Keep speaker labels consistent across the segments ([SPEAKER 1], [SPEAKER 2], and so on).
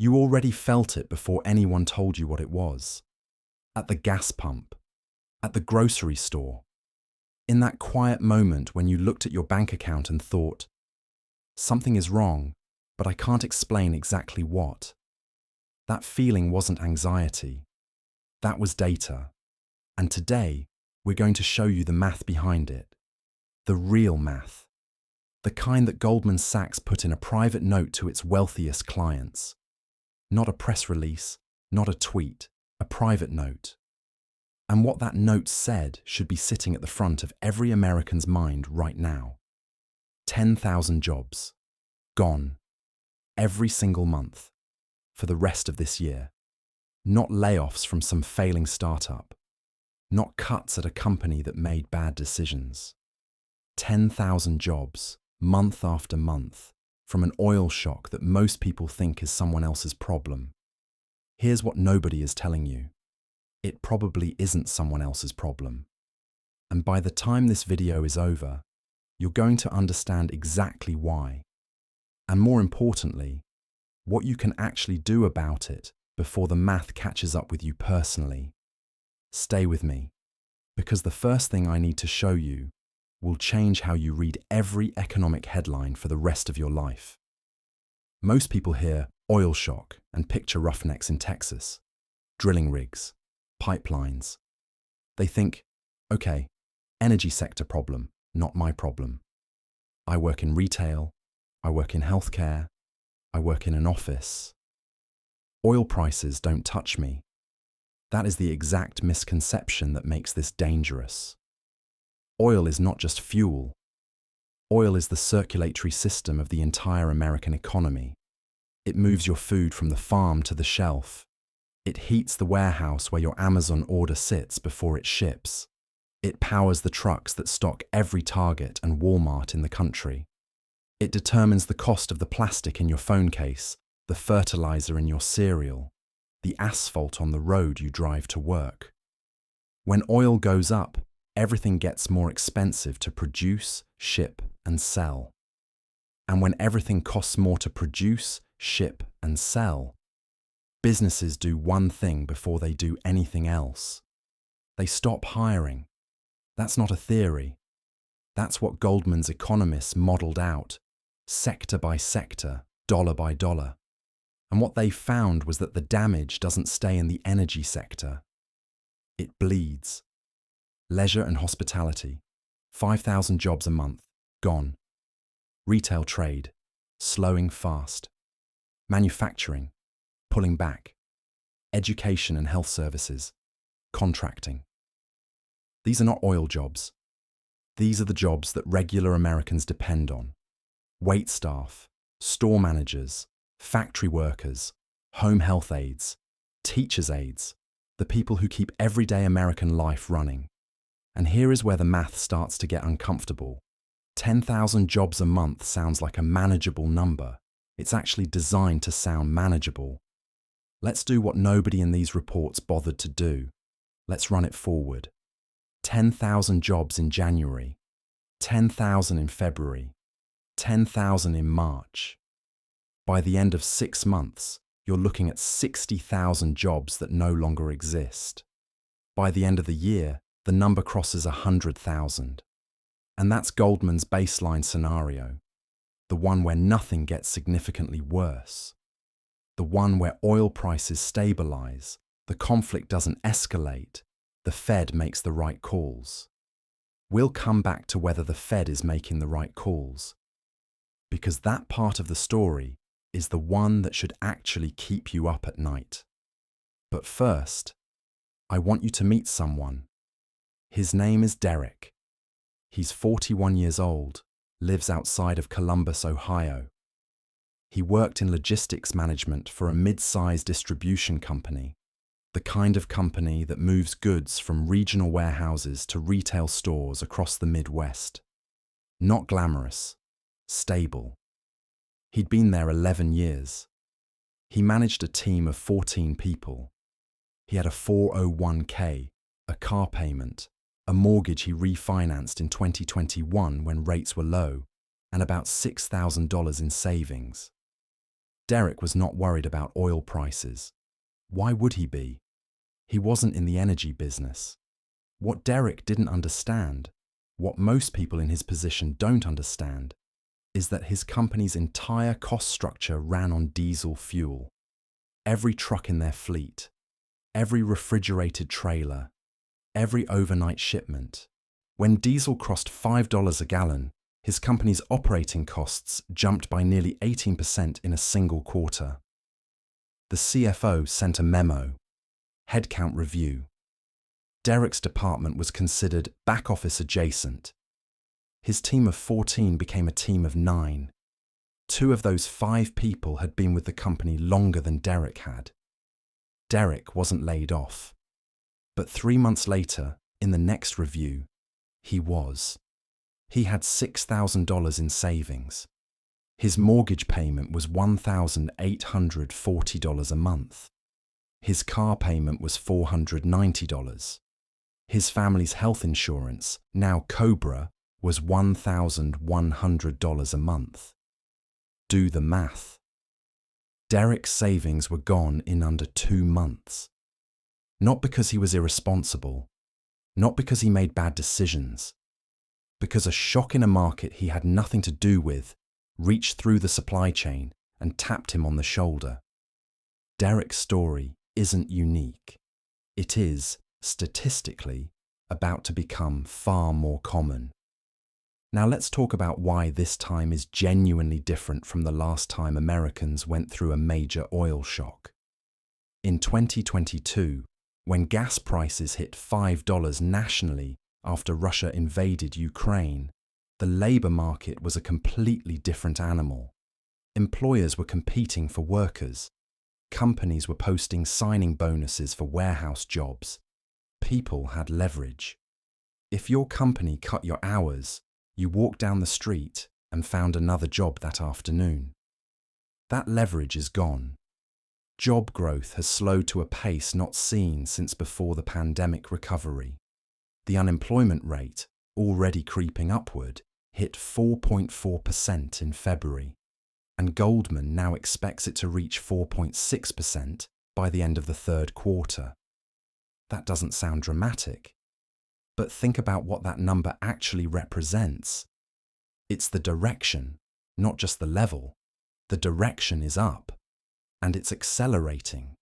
[SPEAKER 1] You already felt it before anyone told you what it was. At the gas pump, at the grocery store, in that quiet moment when you looked at your bank account and thought, something is wrong, but I can't explain exactly what. That feeling wasn't anxiety. That was data. And today, we're going to show you the math behind it. The real math. The kind that Goldman Sachs put in a private note to its wealthiest clients. Not a press release, not a tweet, a private note. And what that note said should be sitting at the front of every American's mind right now. 10,000 jobs. Gone. Every single month. For the rest of this year. Not layoffs from some failing startup. Not cuts at a company that made bad decisions. 10,000 jobs, month after month, from an oil shock that most people think is someone else's problem. Here's what nobody is telling you. It probably isn't someone else's problem. And by the time this video is over, you're going to understand exactly why. And more importantly, what you can actually do about it before the math catches up with you personally. Stay with me, because the first thing I need to show you will change how you read every economic headline for the rest of your life. Most people hear oil shock and picture roughnecks in Texas, drilling rigs, pipelines. They think, okay, energy sector problem, not my problem. I work in retail, I work in healthcare, I work in an office. Oil prices don't touch me. That is the exact misconception that makes this dangerous. Oil is not just fuel. Oil is the circulatory system of the entire American economy. It moves your food from the farm to the shelf. It heats the warehouse where your Amazon order sits before it ships. It powers the trucks that stock every Target and Walmart in the country. It determines the cost of the plastic in your phone case, the fertilizer in your cereal, the asphalt on the road you drive to work. When oil goes up, everything gets more expensive to produce, ship, and sell. And when everything costs more to produce, ship, and sell, businesses do one thing before they do anything else. They stop hiring. That's not a theory. That's what Goldman's economists modeled out, sector by sector, dollar by dollar. And what they found was that the damage doesn't stay in the energy sector. It bleeds. Leisure and hospitality, 5,000 jobs a month, gone. Retail trade, slowing fast. Manufacturing, pulling back. Education and health services, contracting. These are not oil jobs. These are the jobs that regular Americans depend on. Wait staff, store managers, factory workers, home health aides, teachers' aides, the people who keep everyday American life running. And here is where the math starts to get uncomfortable. 10,000 jobs a month sounds like a manageable number. It's actually designed to sound manageable. Let's do what nobody in these reports bothered to do. Let's run it forward. 10,000 jobs in January, 10,000 in February, 10,000 in March. By the end of 6 months, you're looking at 60,000 jobs that no longer exist. By the end of the year, the number crosses 100,000. And that's Goldman's baseline scenario, the one where nothing gets significantly worse, the one where oil prices stabilize, the conflict doesn't escalate, the Fed makes the right calls. We'll come back to whether the Fed is making the right calls, because that part of the story is the one that should actually keep you up at night. But first, I want you to meet someone. His name is Derek. He's 41 years old, lives outside of Columbus, Ohio. He worked in logistics management for a mid-sized distribution company, the kind of company that moves goods from regional warehouses to retail stores across the Midwest. Not glamorous, stable. He'd been there 11 years. He managed a team of 14 people. He had a 401k, a car payment, a mortgage he refinanced in 2021 when rates were low, and about $6,000 in savings. Derek was not worried about oil prices. Why would he be? He wasn't in the energy business. What Derek didn't understand, what most people in his position don't understand, is that his company's entire cost structure ran on diesel fuel. Every truck in their fleet, every refrigerated trailer, every overnight shipment. When diesel crossed $5 a gallon, his company's operating costs jumped by nearly 18% in a single quarter. The CFO sent a memo, headcount review. Derek's department was considered back office adjacent. His team of 14 became a team of 9. 2 of those 5 people had been with the company longer than Derek had. Derek wasn't laid off. But 3 months later, in the next review, he was. He had $6,000 in savings. His mortgage payment was $1,840 a month. His car payment was $490. His family's health insurance, now Cobra, was $1,100 a month. Do the math. Derek's savings were gone in under 2 months. Not because he was irresponsible, not because he made bad decisions, because a shock in a market he had nothing to do with reached through the supply chain and tapped him on the shoulder. Derek's story isn't unique. It is, statistically, about to become far more common. Now let's talk about why this time is genuinely different from the last time Americans went through a major oil shock. In 2022, when gas prices hit $5 nationally after Russia invaded Ukraine, the labour market was a completely different animal. Employers were competing for workers. Companies were posting signing bonuses for warehouse jobs. People had leverage. If your company cut your hours, you walked down the street and found another job that afternoon. That leverage is gone. Job growth has slowed to a pace not seen since before the pandemic recovery. The unemployment rate, already creeping upward, hit 4.4% in February, and Goldman now expects it to reach 4.6% by the end of the third quarter. That doesn't sound dramatic, but think about what that number actually represents. It's the direction, not just the level. The direction is up, and it's accelerating.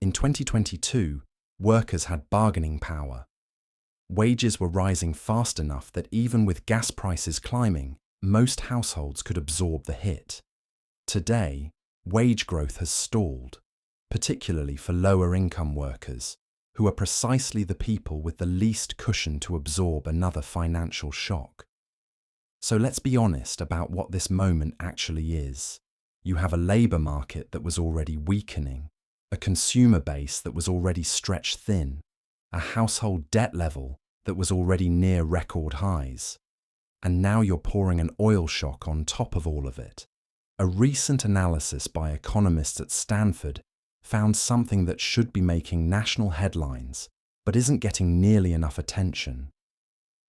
[SPEAKER 1] In 2022, workers had bargaining power. Wages were rising fast enough that even with gas prices climbing, most households could absorb the hit. Today, wage growth has stalled, particularly for lower-income workers, who are precisely the people with the least cushion to absorb another financial shock. So let's be honest about what this moment actually is. You have a labour market that was already weakening, a consumer base that was already stretched thin, a household debt level that was already near record highs. And now you're pouring an oil shock on top of all of it. A recent analysis by economists at Stanford found something that should be making national headlines, but isn't getting nearly enough attention.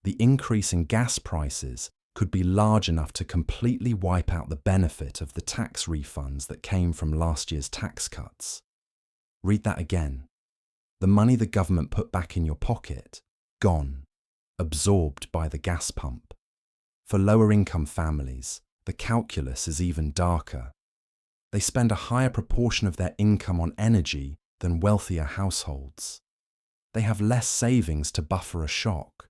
[SPEAKER 1] The increase in gas prices could be large enough to completely wipe out the benefit of the tax refunds that came from last year's tax cuts. Read that again. The money the government put back in your pocket, gone, absorbed by the gas pump. For lower-income families, the calculus is even darker. They spend a higher proportion of their income on energy than wealthier households. They have less savings to buffer a shock.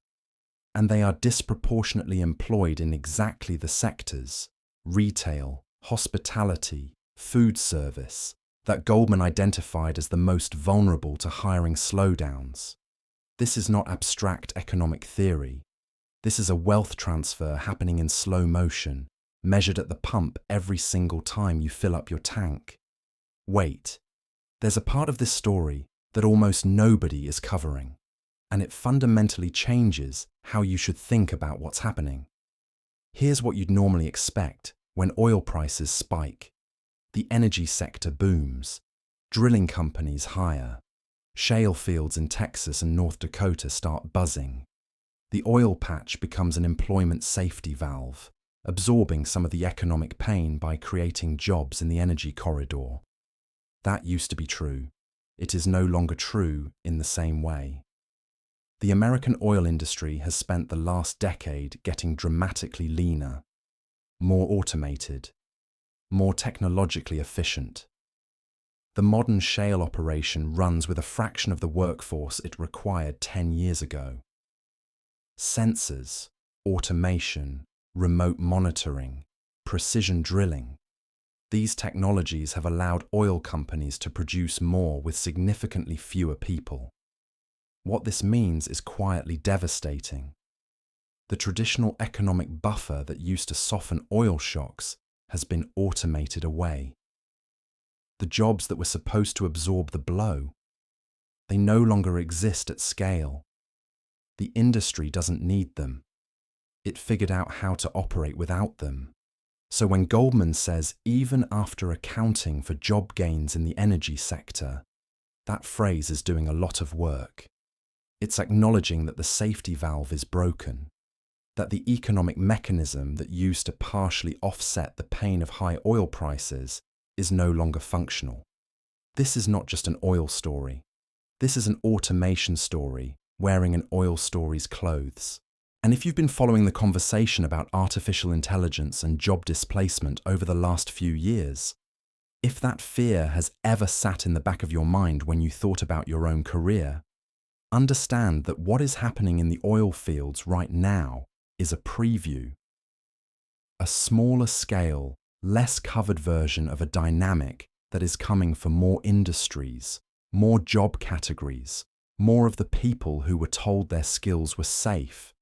[SPEAKER 1] And they are disproportionately employed in exactly the sectors, retail, hospitality, food service, that Goldman identified as the most vulnerable to hiring slowdowns. This is not abstract economic theory. This is a wealth transfer happening in slow motion, measured at the pump every single time you fill up your tank. Wait, there's a part of this story that almost nobody is covering, and it fundamentally changes how you should think about what's happening. Here's what you'd normally expect when oil prices spike. The energy sector booms. Drilling companies hire. Shale fields in Texas and North Dakota start buzzing. The oil patch becomes an employment safety valve. absorbing some of the economic pain by creating jobs in the energy corridor. That used to be true. It is no longer true in the same way. The American oil industry has spent the last decade getting dramatically leaner, more automated, more technologically efficient. The modern shale operation runs with a fraction of the workforce it required 10 years ago. Sensors, automation, remote monitoring, precision drilling. These technologies have allowed oil companies to produce more with significantly fewer people. What this means is quietly devastating. The traditional economic buffer that used to soften oil shocks has been automated away. The jobs that were supposed to absorb the blow, they no longer exist at scale. The industry doesn't need them. It figured out how to operate without them. So when Goldman says, even after accounting for job gains in the energy sector, that phrase is doing a lot of work. It's acknowledging that the safety valve is broken, that the economic mechanism that used to partially offset the pain of high oil prices is no longer functional. This is not just an oil story. This is an automation story wearing an oil story's clothes. And if you've been following the conversation about artificial intelligence and job displacement over the last few years, if that fear has ever sat in the back of your mind when you thought about your own career, understand that what is happening in the oil fields right now is a preview. A smaller scale, less covered version of a dynamic that is coming for more industries, more job categories, more of the people who were told their skills were safe.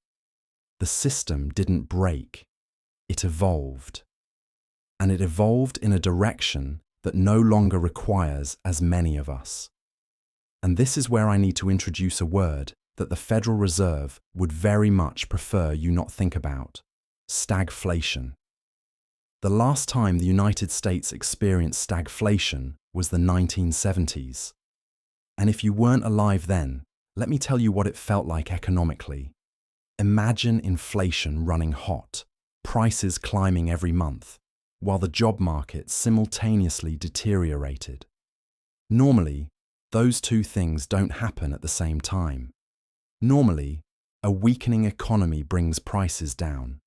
[SPEAKER 1] The system didn't break, it evolved. And it evolved in a direction that no longer requires as many of us. And this is where I need to introduce a word that the Federal Reserve would very much prefer you not think about: stagflation. The last time the United States experienced stagflation was the 1970s. And if you weren't alive then, let me tell you what it felt like economically. Imagine inflation running hot, prices climbing every month, while the job market simultaneously deteriorated. Normally, those two things don't happen at the same time. Normally, a weakening economy brings prices down.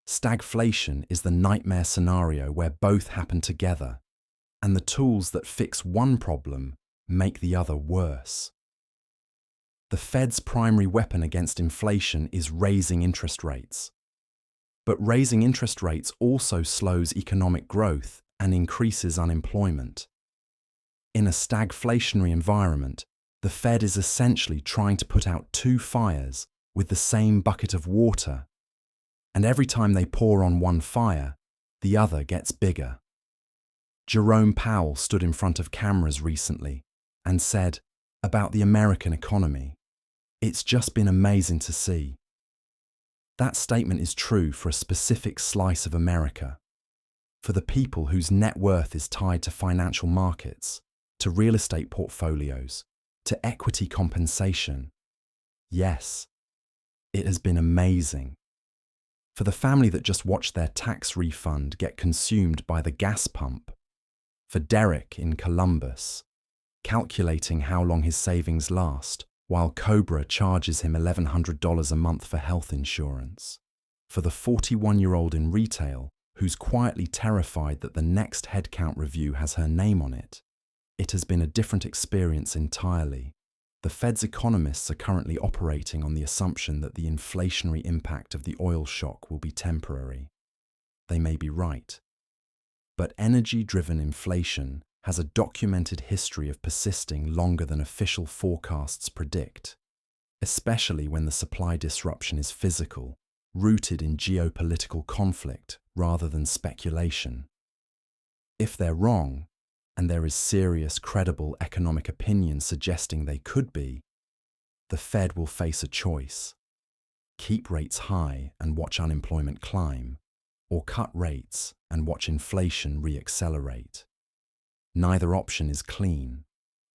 [SPEAKER 1] Stagflation is the nightmare scenario where both happen together, and the tools that fix one problem make the other worse. The Fed's primary weapon against inflation is raising interest rates. But raising interest rates also slows economic growth and increases unemployment. In a stagflationary environment, the Fed is essentially trying to put out two fires with the same bucket of water. And every time they pour on one fire, the other gets bigger. Jerome Powell stood in front of cameras recently and said about the American economy, "It's just been amazing to see." That statement is true for a specific slice of America, for the people whose net worth is tied to financial markets, to real estate portfolios, to equity compensation. Yes, it has been amazing. For the family that just watched their tax refund get consumed by the gas pump. For Derek in Columbus, calculating how long his savings last, while Cobra charges him $1,100 a month for health insurance. For the 41-year-old in retail, who's quietly terrified that the next headcount review has her name on it. It has been a different experience entirely. The Fed's economists are currently operating on the assumption that the inflationary impact of the oil shock will be temporary. They may be right. But energy-driven inflation has a documented history of persisting longer than official forecasts predict, especially when the supply disruption is physical, rooted in geopolitical conflict rather than speculation. If they're wrong, and there is serious, credible economic opinion suggesting they could be, the Fed will face a choice: keep rates high and watch unemployment climb, or cut rates and watch inflation re-accelerate. Neither option is clean.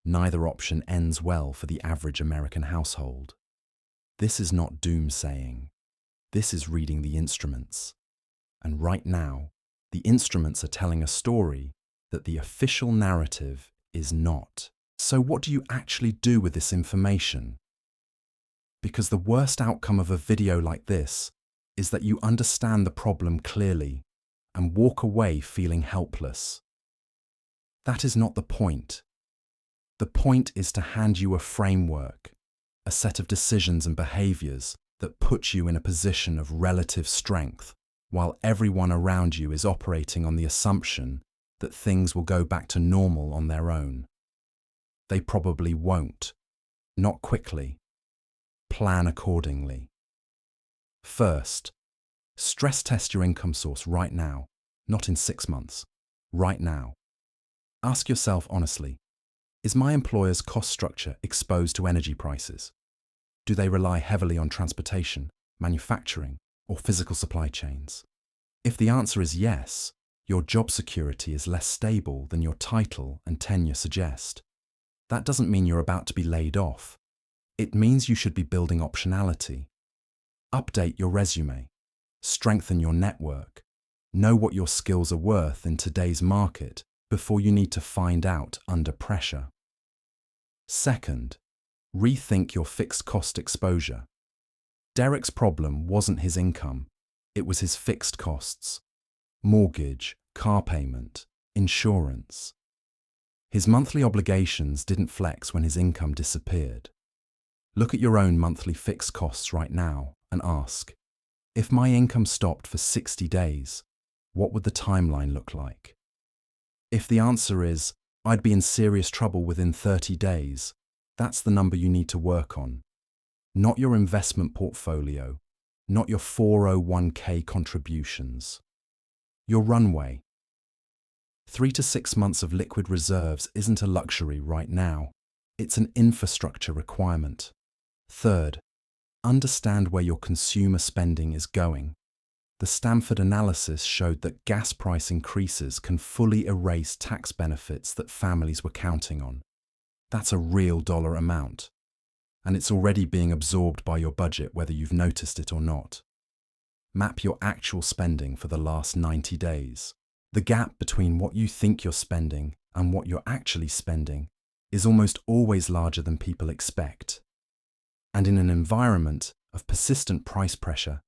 [SPEAKER 1] Neither option ends well for the average American household. This is not doomsaying. This is reading the instruments. And right now, the instruments are telling a story that the official narrative is not. So what do you actually do with this information? Because the worst outcome of a video like this is that you understand the problem clearly and walk away feeling helpless. That is not the point. The point is to hand you a framework, a set of decisions and behaviors that put you in a position of relative strength, while everyone around you is operating on the assumption that things will go back to normal on their own. They probably won't. Not quickly. Plan accordingly. First, stress test your income source right now, not in 6 months. Right now. Ask yourself honestly, is my employer's cost structure exposed to energy prices? Do they rely heavily on transportation, manufacturing, or physical supply chains? If the answer is yes, your job security is less stable than your title and tenure suggest. That doesn't mean you're about to be laid off. It means you should be building optionality. Update your resume. Strengthen your network. Know what your skills are worth in today's market before you need to find out under pressure. Second, rethink your fixed cost exposure. Derek's problem wasn't his income, it was his fixed costs. Mortgage, car payment, insurance. His monthly obligations didn't flex when his income disappeared. Look at your own monthly fixed costs right now and ask, if my income stopped for 60 days, what would the timeline look like? If the answer is, I'd be in serious trouble within 30 days, that's the number you need to work on. Not your investment portfolio, not your 401k contributions. Your runway. 3 to 6 months of liquid reserves isn't a luxury right now. It's an infrastructure requirement. Third, understand where your consumer spending is going. The Stanford analysis showed that gas price increases can fully erase tax benefits that families were counting on. That's a real dollar amount. And it's already being absorbed by your budget whether you've noticed it or not. Map your actual spending for the last 90 days. The gap between what you think you're spending and what you're actually spending is almost always larger than people expect. And in an environment of persistent price pressure,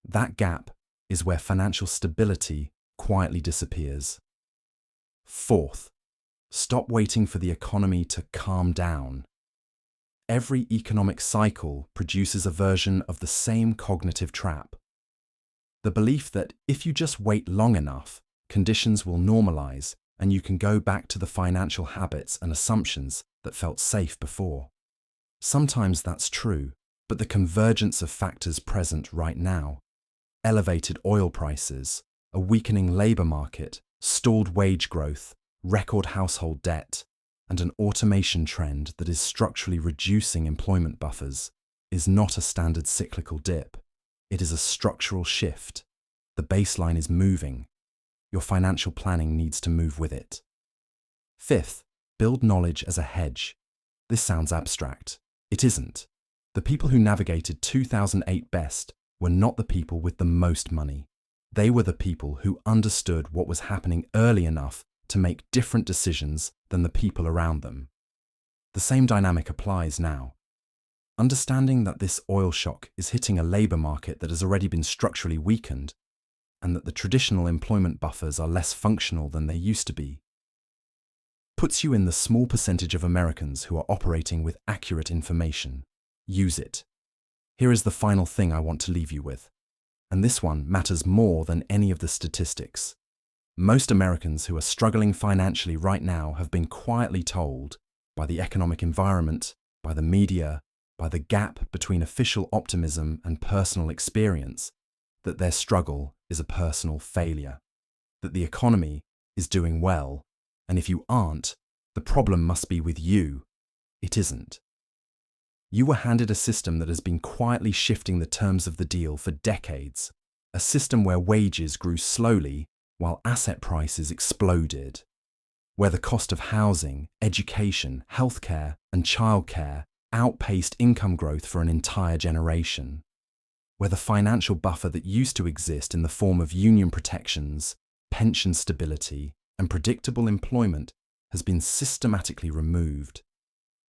[SPEAKER 1] that gap is where financial stability quietly disappears. Fourth, stop waiting for the economy to calm down. Every economic cycle produces a version of the same cognitive trap. The belief that if you just wait long enough, conditions will normalize and you can go back to the financial habits and assumptions that felt safe before. Sometimes that's true, but the convergence of factors present right now, elevated oil prices, a weakening labor market, stalled wage growth, record household debt, and an automation trend that is structurally reducing employment buffers, is not a standard cyclical dip. It is a structural shift. The baseline is moving. Your financial planning needs to move with it. Fifth, build knowledge as a hedge. This sounds abstract. It isn't. The people who navigated 2008 best were not the people with the most money. They were the people who understood what was happening early enough to make different decisions than the people around them. The same dynamic applies now. Understanding that this oil shock is hitting a labor market that has already been structurally weakened, and that the traditional employment buffers are less functional than they used to be, puts you in the small percentage of Americans who are operating with accurate information. Use it. Here is the final thing I want to leave you with, and this one matters more than any of the statistics. Most Americans who are struggling financially right now have been quietly told by the economic environment, by the media, by the gap between official optimism and personal experience, that their struggle is a personal failure, that the economy is doing well, and if you aren't, the problem must be with you. It isn't. You were handed a system that has been quietly shifting the terms of the deal for decades, a system where wages grew slowly while asset prices exploded, where the cost of housing, education, healthcare, and childcare outpaced income growth for an entire generation. where the financial buffer that used to exist in the form of union protections, pension stability, and predictable employment has been systematically removed.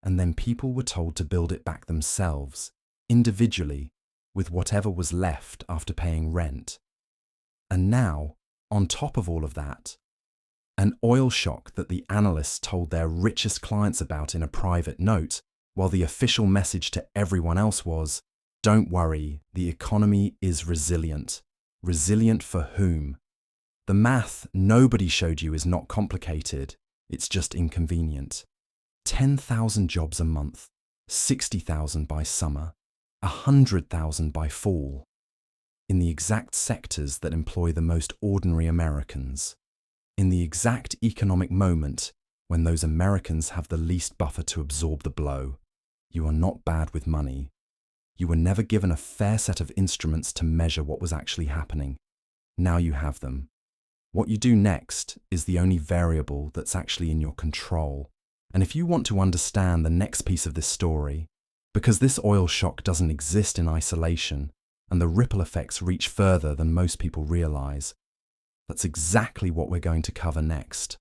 [SPEAKER 1] And then people were told to build it back themselves, individually, with whatever was left after paying rent. And now, on top of all of that, an oil shock that the analysts told their richest clients about in a private note, while the official message to everyone else was, "Don't worry, the economy is resilient." Resilient for whom? The math nobody showed you is not complicated, it's just inconvenient. 10,000 jobs a month, 60,000 by summer, 100,000 by fall, in the exact sectors that employ the most ordinary Americans, in the exact economic moment when those Americans have the least buffer to absorb the blow. You are not bad with money. You were never given a fair set of instruments to measure what was actually happening. Now you have them. What you do next is the only variable that's actually in your control. And if you want to understand the next piece of this story, because this oil shock doesn't exist in isolation, and the ripple effects reach further than most people realize, that's exactly what we're going to cover next.